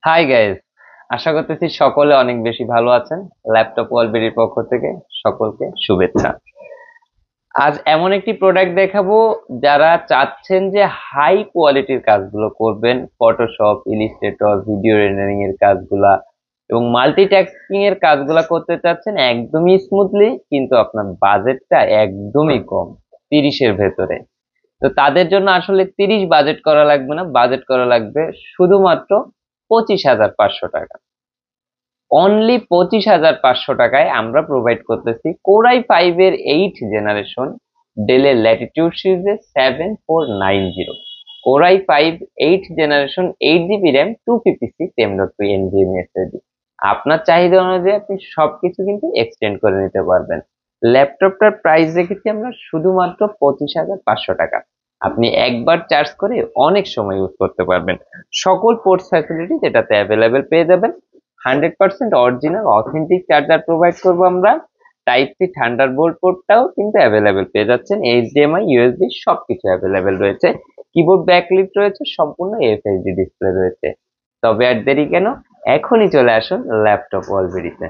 Hi guys, আশা করতেছি সকলে অনেক বেশি ভালো আছেন। ল্যাপটপ ওয়ালবেরির পক্ষ থেকে সকলকে শুভেচ্ছা। আজ এমন একটি প্রোডাক্ট দেখাবো, যারা চাচ্ছেন যে হাই কোয়ালিটির কাজগুলো করবেন, ফটোশপ, ইলিস্ট্রেটর, ভিডিও রেন্ডারিং এর কাজগুলা এবং মাল্টিটাস্কিং এর কাজগুলা করতে চাচ্ছেন একদমই স্মুথলি, কিন্তু আপনার বাজেটটা একদমই কম, 30-এর ভেতরে। তো তাদের জন্য আসলে 30 বাজেট করা লাগবে না, বাজেট করা লাগবে শুধুমাত্র 25,500 টাকা। অনলি 25,500 টাকায় আমরা প্রোভাইড করতেছি কোরাই 5 এর 8 জেনারেশন ডেলের ল্যাটিটিউড সিরিজের 7490। Core i 5 8 generation 8 GB RAM, 256 M.2 NVMe আপনার চাহিদা অনুযায়ী আপনি সবকিছু কিন্তু এক্সটেন্ড করে নিতে পারবেন। ল্যাপটপটার প্রাইস রেখেছি আমরা শুধুমাত্র 25,500 টাকা। আপনি একবার চার্জ করে অনেক সময় ইউজ করতে পারবেন। সকল পোর্টস ফ্যাসিলিটি যেটাতে অ্যাভেলেবেল পেয়ে যাবেন। 100% অরিজিনাল অথেন্টিক চার্জার প্রোভাইড করবো আমরা। টাইপ সি থান্ডারবোল্ট পোর্টটাও কিন্তু অ্যাভেলেবেল পেয়ে যাচ্ছেন। এইচডিএমআই, ইউএসবি সবকিছু অ্যাভেলেবেল রয়েছে। কিবোর্ড ব্যাকলিট রয়েছে, সম্পূর্ণ এফএইচডি ডিসপ্লে রয়েছে। তবে আর দেরি কেন, এখনই চলে আসুন ল্যাপটপ ওয়ালবেরিতে।